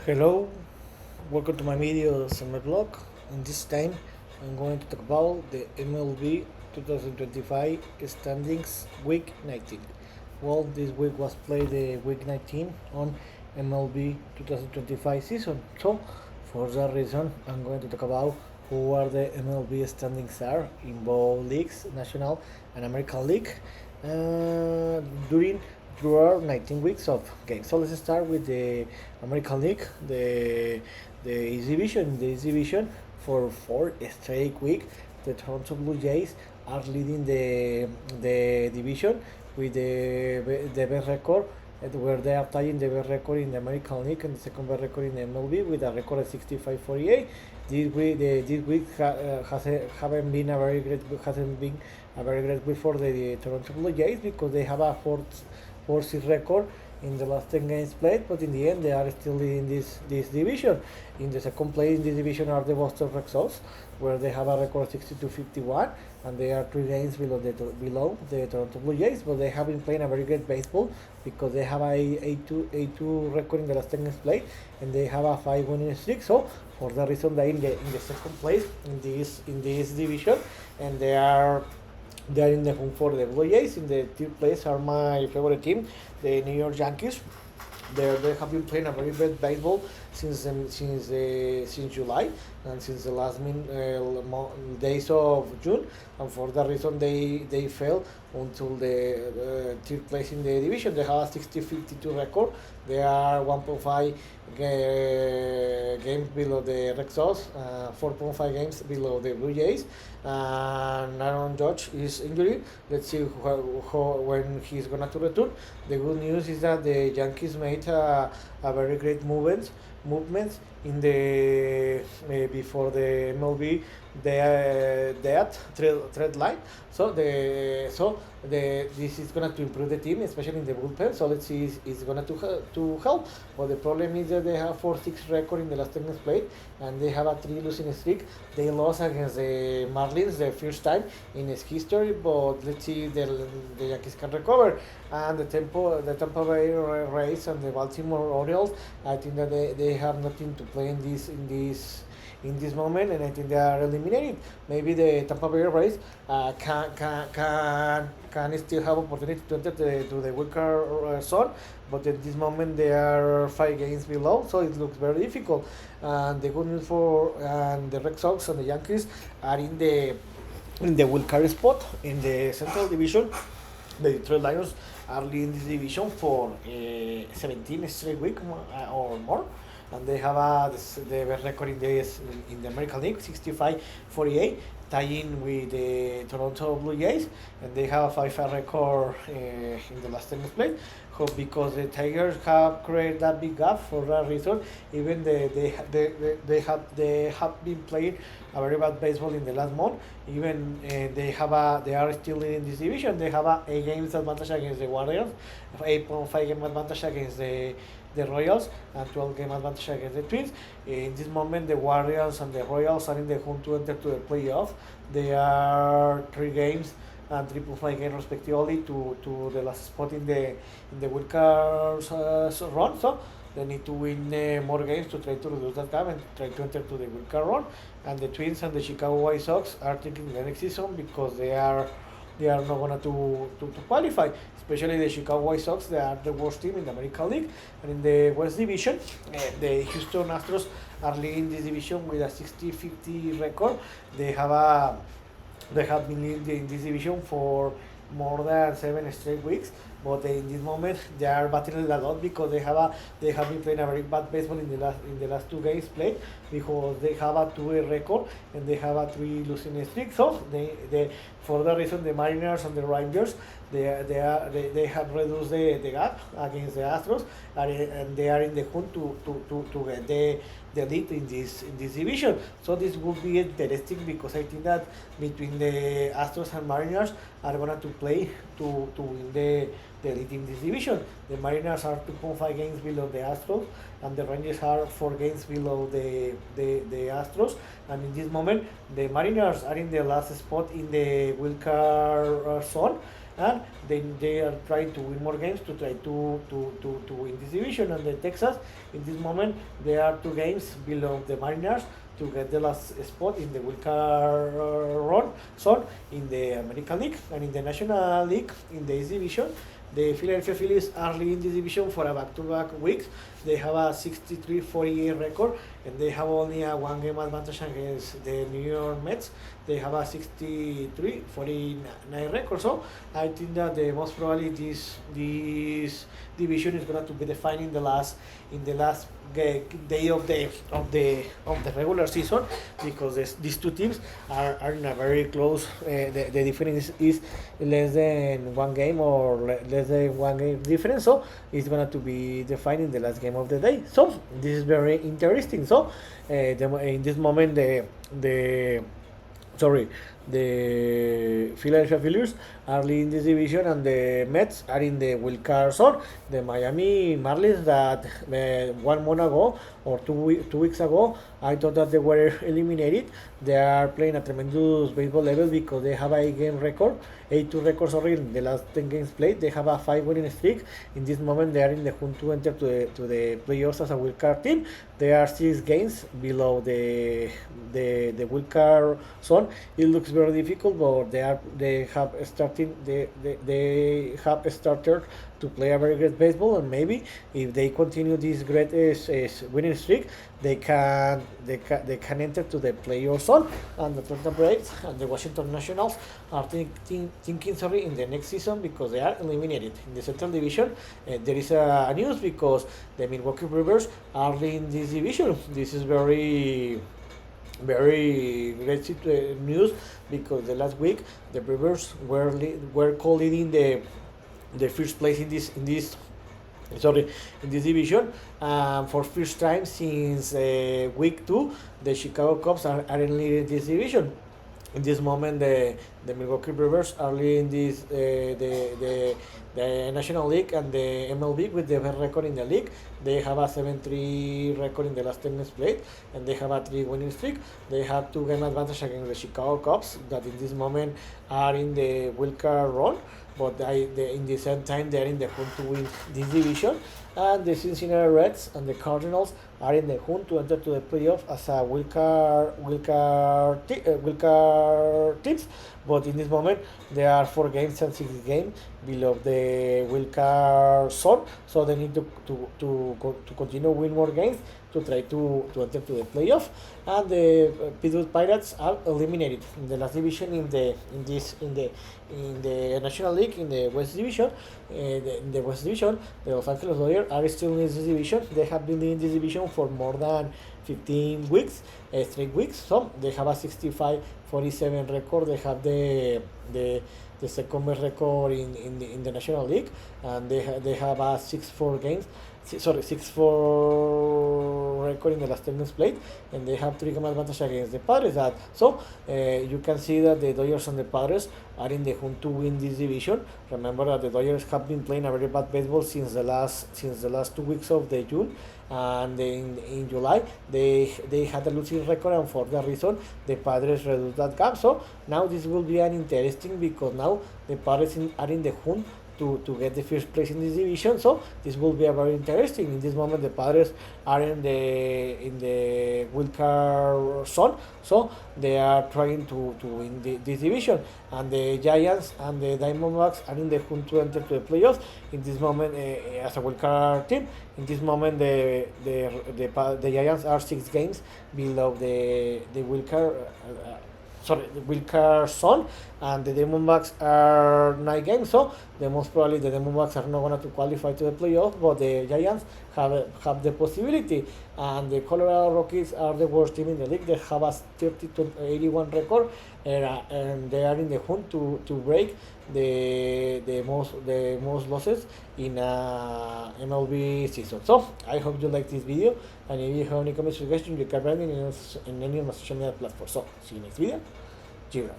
Hello, welcome to my videos on my blog. In this time, I'm going to talk about the MLB 2025 standings week 19. Well, this week was played the week 19 on MLB 2025 season. So, for that reason, I'm going to talk about who are the MLB standings are in both leagues, National and American League, uh, during throughout 19 weeks of games. So let's start with the American League, the East Division. The East Division for four straight week, the Toronto Blue Jays are leading the division with the best record, where they are tying the best record in the American League and the second best record in the MLB with a record of 65-48. This week haven't been a very great hasn't been a very great week for the Toronto Blue Jays because they have a fourth record in the last 10 games played, but in the end they are still in this division. In the second place in this division are the Boston Red Sox, where they have a record of 62-51, and they are 3 games below the Toronto Blue Jays, but they have been playing a very great baseball because they have a 8-2 record in the last 10 games played, and they have a 5 winning streak. So for that reason, they in the second place in this division, and they are in the home for the Blue Jays. In the third place are my favorite team, the New York Yankees. They have been playing a very bad baseball since July and since the last days of June, and for that reason they fell until the third place in the division. They have a 60-52 record. They are 1.5 games below the Red Sox, 4.5 games below the Blue Jays, and Aaron Judge is injured. Let's see when he's gonna to return. The good news is that the Yankees made a very great movements in the before the MLB that trade line. This is gonna to improve the team, especially in the bullpen. So let's see, it's gonna to help. But the problem is that they have 4-6 record in the last 10 games played, and they have a 3 losing streak. They lost against the Marlins the first time in its history, but let's see if the Yankees can recover. And the Tampa Bay Rays and the Baltimore Orioles, I think that they have nothing to play in this moment, and I think they are eliminated. Maybe the Tampa Bay Rays can still have opportunity to enter to the wild card zone, but at this moment they are 5 games below, so it looks very difficult. And the good news for the Red Sox and the Yankees are in the wild card spot in the Central Division. The Detroit Lions are leading this division for 17 straight weeks or more, and they have the best record in the American League, 65-48, tying with the Toronto Blue Jays, and they have a 5 record in the last 10 games played. Because the Tigers have created that big gap, for that reason, even they have been playing a very bad baseball in the last month. Even they are still in this division. They have a 8 games advantage against the Warriors, 8.5 game advantage against the Royals, and 12 game advantage against the Twins. In this moment, the Warriors and the Royals are in the hunt to enter to the playoff. They are 3 games and 3.5 games respectively to the last spot in the wild card run. So they need to win more games to try to reduce that gap and try to enter to the wild card run. And the Twins and the Chicago White Sox are thinking the next season because they are not going to qualify. Especially the Chicago White Sox, they are the worst team in the American League. And in the West Division, the Houston Astros are leading this division with a 60-50 record. They have been leading this division for more than 7 straight weeks, but in this moment they are battling a lot because they have been playing a very bad baseball in the last 2 games played, because they have a 2 record and they have a 3 losing streak. So they for that reason, the Mariners and the Rangers they have reduced the gap against the Astros, and they are in the hunt to get the lead in this division. So this will be interesting because I think that between the Astros and Mariners are going to play to win the lead in this division. The Mariners are 2.5 games below the Astros, and the Rangers are 4 games below the Astros. And in this moment, the Mariners are in the last spot in the wild card zone, and they are trying to win more games to try to win this division. And the Texas, in this moment, they are 2 games below the Mariners to get the last spot in the wild card run zone in the American League. And in the National League, in the East Division, the Philadelphia Phillies are leading this division for a back-to-back weeks. They have a 63-48 record, and they have only a 1 game advantage against the New York Mets. They have a 63-49 record. So I think that the most probably this division is going to be defined in the last day of the regular season, because these two teams are in a very close. The difference is less than 1 game or less than 1 game difference. So it's going to be defined in the last game of the day. So this is very interesting. So in this moment the Philadelphia Phillies are leading this division, and the Mets are in the wild card zone. The Miami Marlins, that 1 month ago or 2 weeks ago, I thought that they were eliminated. They are playing a tremendous baseball level because they have a 8-game record, 8-2 record, sorry, in the last 10 games played. They have a 5 winning streak. In this moment, they are in the hunt to enter to the playoffs as a wild card team. They are 6 games below the wild card zone. It looks very difficult, but they have started to play a very great baseball, and maybe if they continue this great winning streak, they can enter to the playoff zone. And the Atlanta Braves and the Washington Nationals are thinking in the next season, because they are eliminated in the Central Division. There is a news because the Milwaukee Brewers are in this division. This is very great news, because the last week the Brewers were co-leading the first place in this division. For first time since week 2, the Chicago Cubs are leading this division. In this moment, the Milwaukee Brewers are leading the National League and the MLB with the best record in the league. They have a 7-3 record in the last 10 games played, and they have a 3 winning streak. They have 2 game advantage against the Chicago Cubs, that in this moment are in the wild card run, but in the same time they are in the hunt to win this division. And the Cincinnati Reds and the Cardinals are in the hunt to enter to the playoff as a wild card teams. But in this moment, they are 4 games and 6 games below the wild card zone, so they need to continue win more games to try to enter to the playoff. And the Pittsburgh Pirates are eliminated in the last division in the National League in the West Division. In the West Division, the Los Angeles Dodgers are still in this division. They have been in this division for more than 15 weeks, straight weeks. So they have a 65-47 record. They have the second best record in the National League, and they have a 6-4 record in the last 10 games played, and they have 3 game advantage against the Padres. So you can see that the Dodgers and the Padres are in the hunt to win this division. Remember that the Dodgers have been playing a very bad baseball since the last 2 weeks of the June, and in July they had a losing record, and for that reason the Padres reduced that gap. So now this will be an interesting, because now the Padres are in the hunt to get the first place in this division. So this will be a very interesting. In this moment, the Padres are in the wild card zone, so they are trying to win this division. And the Giants and the Diamondbacks are in the hunt to enter to the playoffs. In this moment, as a wild card team, in this moment the Giants are 6 games below the wild card. The wild card zone, and the Diamondbacks are 9 games. So most probably the Diamondbacks are not going to qualify to the playoff, but the Giants have the possibility. And the Colorado Rockies are the worst team in the league. They have a 30-81 record, and they are in the hunt to break the most losses in a MLB season. So I hope you like this video, and if you have any comments or suggestions, you can write me in any of my social media platforms. So see you next video. Cheers.